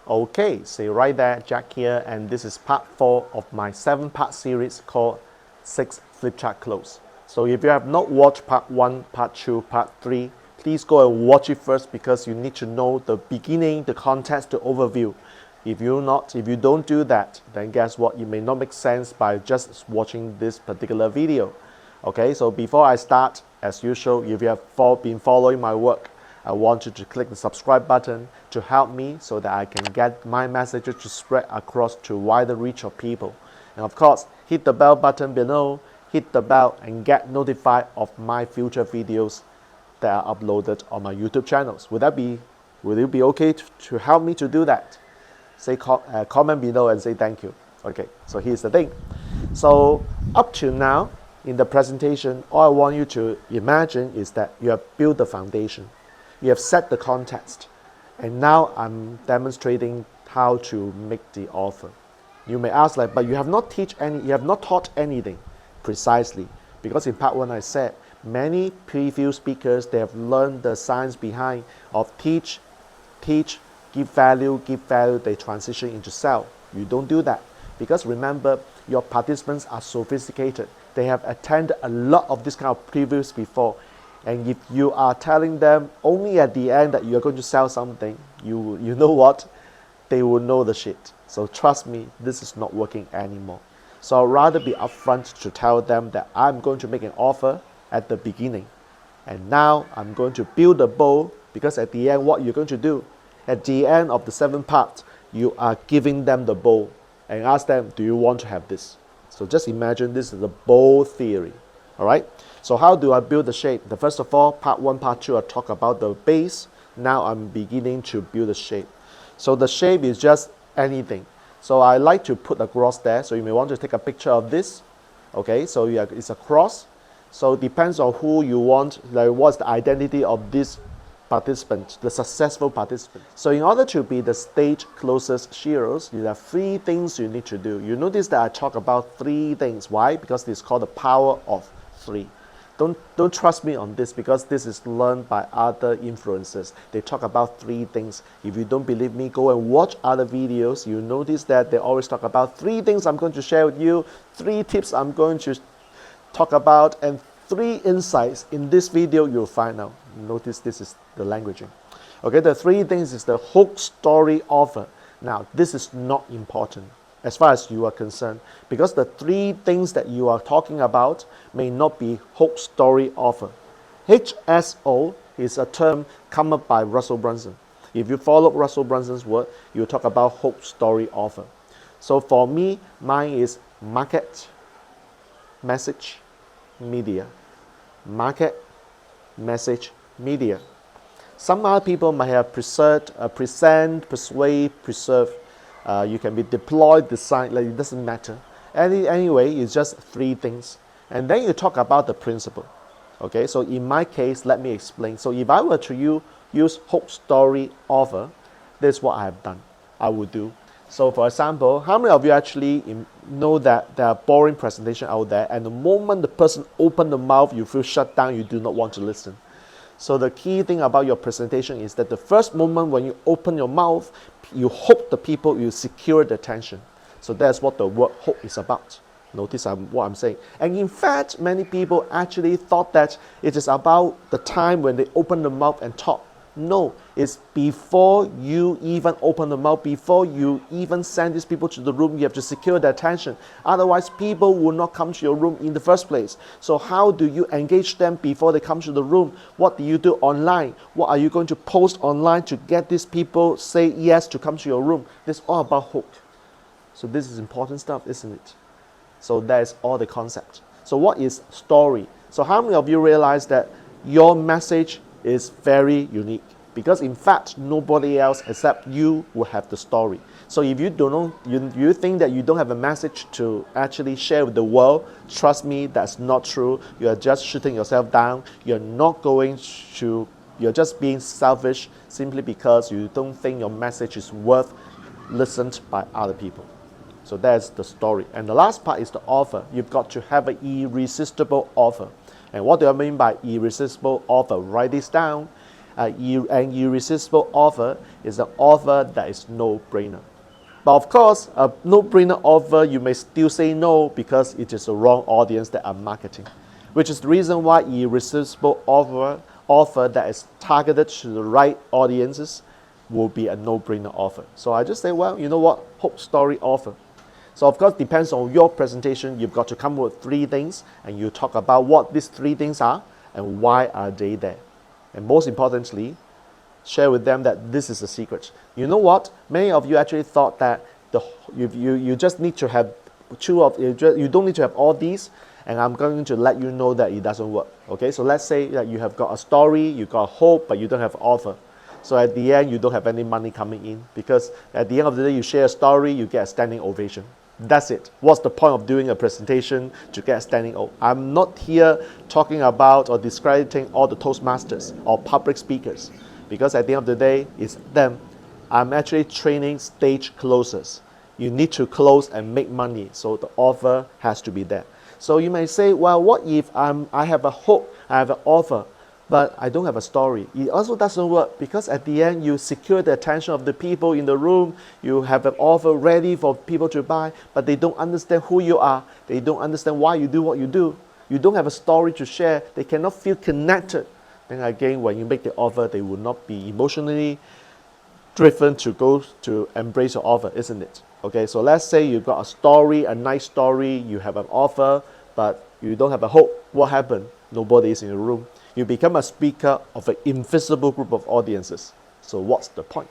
Okay, so right there, Jack here, and this is part 4 of my 7-part series called 6 Flip Chart Close. So if you have not watched part 1, part 2, part 3, please go and watch it first because you need to know the beginning, the context, the overview. If you don't do that, then guess what? It may not make sense by just watching this particular video. Okay, so before I start, as usual, if you have been following my work, I want you to click the subscribe button to help me so that I can get my messages to spread across to wider reach of people. And of course, hit the bell button below, hit the bell and get notified of my future videos that are uploaded on my YouTube channels. Would it be okay to help me to do that? Say comment below and say thank you. Okay, so here's the thing. So up to now in the presentation, all I want you to imagine is that you have built the foundation. You have set the context, and now I'm demonstrating how to make the offer. You may ask, but you have not taught anything precisely, because in part 1 I said many previous speakers, they have learned the science behind of teach, give value, they transition into sell. You don't do that because remember, your participants are sophisticated. They have attended a lot of this kind of previews before. And if you are telling them only at the end that you're going to sell something, you know what? They will know the shit. So trust me, this is not working anymore. So I'd rather be upfront to tell them that I'm going to make an offer at the beginning. And now I'm going to build a bow, because at the end, what you're going to do, at the end of the 7 parts, you are giving them the bow and ask them, do you want to have this? So just imagine this is the bow theory. All right, so how do I build the shape? First of all, part 1, part 2, I talk about the base. Now I'm beginning to build the shape. So the shape is just anything. So I like to put a cross there. So you may want to take a picture of this. Okay, so it's a cross. So it depends on who you want, like what's the identity of this participant, the successful participant. So in order to be the stage closest heroes, there are 3 things you need to do. You notice that I talk about 3 things. Why? Because it's called the power of 3. Don't trust me on this, because this is learned by other influencers. They talk about 3 things. If you don't believe me, go and watch other videos. You notice that they always talk about 3 things I'm going to share with you, 3 tips I'm going to talk about, and 3 insights. In this video you'll find out. Notice this is the languaging. Okay, the 3 things is the hook, story, offer. Now this is not important as far as you are concerned, because the 3 things that you are talking about may not be hook, story, offer. HSO is a term come up by Russell Brunson. If you follow Russell Brunson's word, you talk about hook, story, offer. So for me, mine is market, message, media. Market, message, media. Some other people might have present, persuade, preserve. You can be deployed, decide, like it doesn't matter. Anyway, it's just 3 things. And then you talk about the principle. Okay, so in my case, let me explain. So if I were to use hook, story, offer, this is what I have done. I would do. So for example, how many of you actually know that there are boring presentations out there, and the moment the person opens the mouth, you feel shut down, you do not want to listen? So the key thing about your presentation is that the first moment when you open your mouth, you hook the people, you secure the attention. So that's what the word hook is about. Notice what I'm saying. And in fact, many people actually thought that it is about the time when they open the mouth and talk. No, it's before you even open the mouth, before you even send these people to the room, you have to secure their attention. Otherwise, people will not come to your room in the first place. So how do you engage them before they come to the room? What do you do online? What are you going to post online to get these people say yes to come to your room? This is all about hook. So this is important stuff, isn't it? So that is all the concept. So what is story? So how many of you realize that your message is very unique? Because in fact, nobody else except you will have the story. So if you don't know, you think that you don't have a message to actually share with the world, trust me, that's not true. You are just shooting yourself down. You're just being selfish simply because you don't think your message is worth listened by other people. So that's the story. And the last part is the offer. You've got to have an irresistible offer. And what do I mean by irresistible offer? Write this down. An irresistible offer is an offer that is no-brainer. But of course, a no-brainer offer, you may still say no because it is the wrong audience that I'm marketing, which is the reason why irresistible offer that is targeted to the right audiences will be a no-brainer offer. So I just say, well, you know what, hope story offer. So of course, depends on your presentation. You've got to come up with 3 things, and you talk about what these 3 things are and why are they there. And most importantly, share with them that this is the secret. You know what? Many of you actually thought that you just need to have you don't need to have all these, and I'm going to let you know that it doesn't work. Okay, so let's say that you have got a story, you got hope, but you don't have an offer. So at the end, you don't have any money coming in, because at the end of the day, you share a story, you get a standing ovation. That's it. What's the point of doing a presentation to get a standing O? I'm not here talking about or discrediting all the Toastmasters or public speakers, because at the end of the day, it's them. I'm actually training stage closers. You need to close and make money, so the offer has to be there. So you may say, well, what if I have a hope, I have an offer, but I don't have a story? It also doesn't work, because at the end, you secure the attention of the people in the room, you have an offer ready for people to buy, but they don't understand who you are, they don't understand why you do what you do, you don't have a story to share, they cannot feel connected. Then again, when you make the offer, they will not be emotionally driven to go to embrace your offer, isn't it? Okay, so let's say you've got a story, a nice story, you have an offer, but you don't have a hope. What happened? Nobody is in the room. You become a speaker of an invisible group of audiences. So what's the point?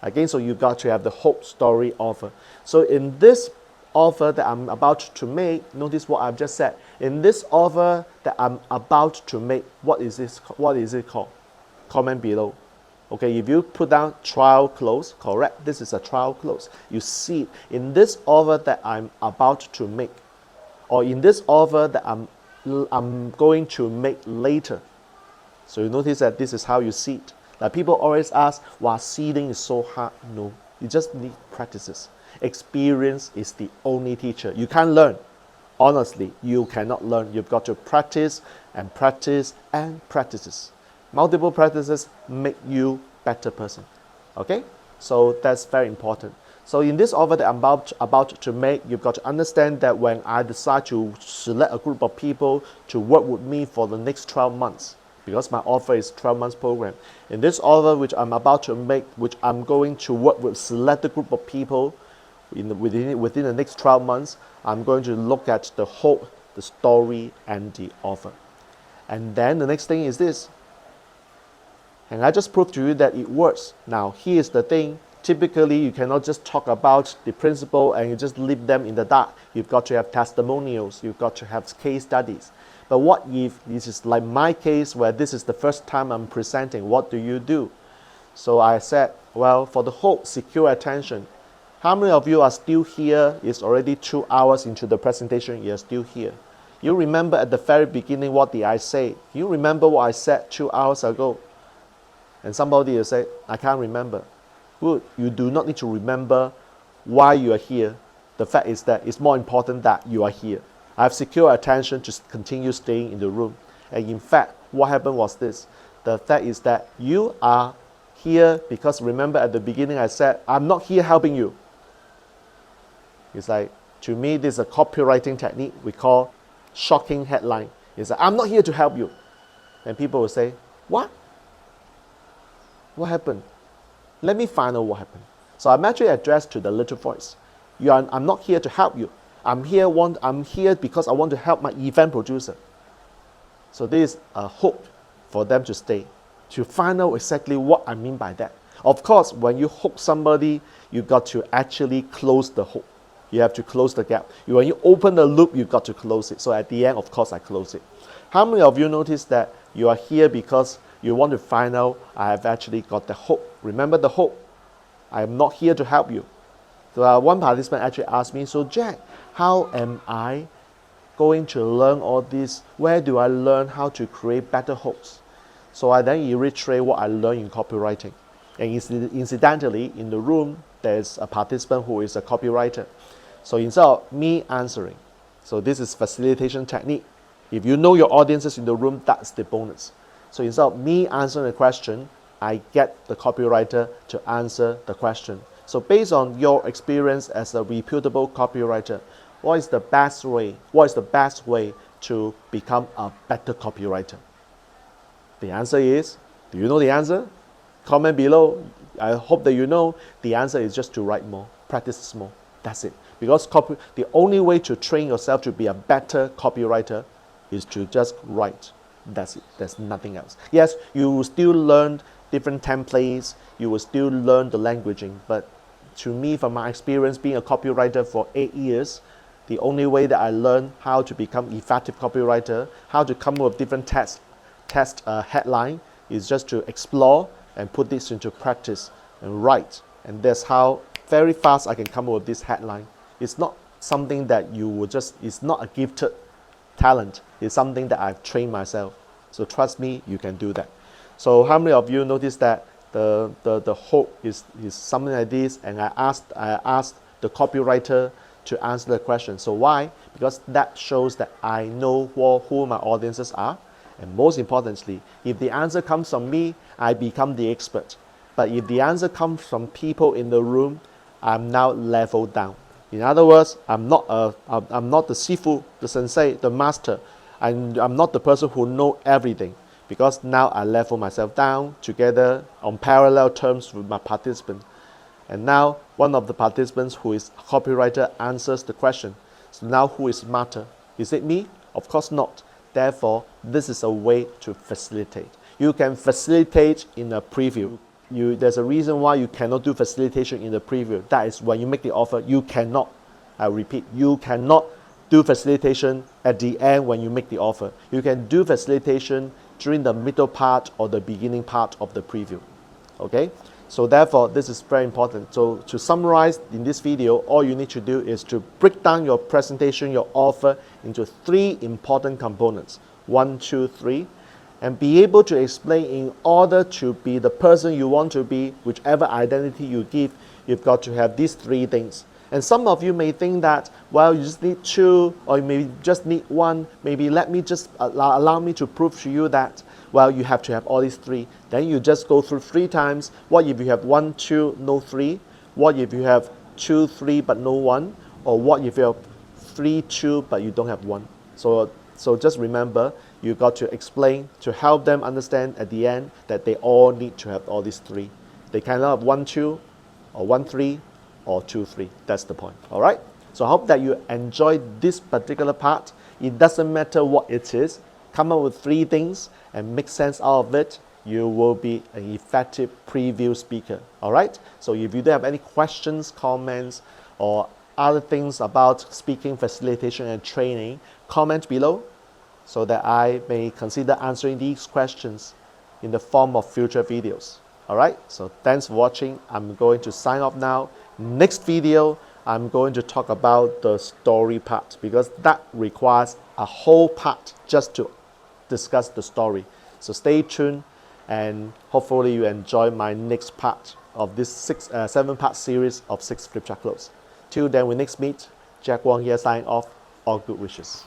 Again, so you've got to have the hope story offer. So in this offer that I'm about to make, notice what I've just said. In this offer that I'm about to make, what is it called? Comment below. Okay, if you put down trial close, correct, this is a trial close. You see, in this offer that I'm about to make, or in this offer that I'm going to make later. So you notice that this is how you see it. Like people always ask, why seeding is so hard? No, you just need practices. Experience is the only teacher. You can't learn. Honestly, you cannot learn. You've got to practice and practice and practices. Multiple practices make you a better person. Okay? So that's very important. So in this offer that I'm about to make, you've got to understand that when I decide to select a group of people to work with me for the next 12 months, because my offer is 12 months program. In this offer which I'm about to make, which I'm going to work with selected group of people within the next 12 months, I'm going to look at the hope, the story, and the offer. And then the next thing is this. And I just proved to you that it works. Now, here's the thing. Typically, you cannot just talk about the principle and you just leave them in the dark. You've got to have testimonials. You've got to have case studies. But what if this is like my case where this is the first time I'm presenting? What do you do? So I said, well, for the hope, secure attention. How many of you are still here? It's already 2 hours into the presentation. You're still here. You remember at the very beginning, what did I say? You remember what I said 2 hours ago? And somebody will say, I can't remember. Good. You do not need to remember why you are here. The fact is that it's more important that you are here. I have secure attention to continue staying in the room. And in fact, what happened was this. The fact is that you are here because remember at the beginning I said, I'm not here helping you. It's like, to me, this is a copywriting technique we call shocking headline. It's like, I'm not here to help you. And people will say, what? What happened? Let me find out what happened. So I'm actually addressed to the little voice. I'm not here to help you. I'm here because I want to help my event producer. So this is a hook for them to stay, to find out exactly what I mean by that. Of course, when you hook somebody, you've got to actually close the hook. You have to close the gap. When you open the loop, you've got to close it. So at the end, of course, I close it. How many of you notice that you are here because you want to find out I have actually got the hook? Remember the hook. I am not here to help you. So one participant actually asked me, so Jack, how am I going to learn all this? Where do I learn how to create better hooks? So I then reiterate what I learned in copywriting. And incidentally, in the room, there's a participant who is a copywriter. So instead of me answering, so this is facilitation technique. If you know your audiences in the room, that's the bonus. So instead of me answering the question, I get the copywriter to answer the question. So based on your experience as a reputable copywriter, what is the best way? What is the best way to become a better copywriter? The answer is, do you know the answer? Comment below. I hope that you know the answer is just to write more, practice more. That's it. Because the only way to train yourself to be a better copywriter is to just write. That's it. There's nothing else. Yes, you will still learn different templates. You will still learn the languaging. But to me, from my experience being a copywriter for 8 years, the only way that I learned how to become effective copywriter, how to come up with different test headline, is just to explore and put this into practice and write. And that's how very fast I can come up with this headline. It's not something that you would just, it's not a gifted talent. It's something that I've trained myself. So trust me, you can do that. So how many of you noticed that the hope is something like this, and I asked the copywriter to answer the question. So why? Because that shows that I know who my audiences are. And most importantly, if the answer comes from me, I become the expert. But if the answer comes from people in the room, I'm now leveled down. In other words, I'm not the sifu, the sensei, the master. I'm not the person who knows everything, because now I level myself down together on parallel terms with my participant. And now one of the participants who is a copywriter answers the question. So now who is smarter? Is it me? Of course not. Therefore, this is a way to facilitate. You can facilitate in a preview. There's a reason why you cannot do facilitation in the preview. That is when you make the offer, you cannot, I repeat, you cannot do facilitation at the end when you make the offer. You can do facilitation during the middle part or the beginning part of the preview. Okay? So therefore, this is very important. So to summarize in this video, all you need to do is to break down your presentation, your offer, into 3 important components. 1, 2, 3. And be able to explain in order to be the person you want to be, whichever identity you give, you've got to have these 3 things. And some of you may think that, well, you just need 2, or you may just need 1. Maybe let me just allow me to prove to you that, well, you have to have all these 3. Then you just go through 3 times. What if you have 1, 2, no 3? What if you have 2, 3, but no 1? Or what if you have 3, 2, but you don't have 1? So just remember, you got to explain to help them understand at the end that they all need to have all these 3. They cannot have 1, 2, or 1, 3, or 2, 3. That's the point. All right? So I hope that you enjoyed this particular part. It doesn't matter what it is. Come up with 3 things and make sense out of it. You will be an effective preview speaker. All right? So if you do have any questions, comments, or other things about speaking, facilitation, and training, comment below so that I may consider answering these questions in the form of future videos. All right? So thanks for watching. I'm going to sign off now. Next video, I'm going to talk about the story part, because that requires a whole part just to discuss the story. So stay tuned, and hopefully you enjoy my next part of this 7-part series of 6 flip chart close. Till then, we next meet. Jack Wong here signing off. All good wishes.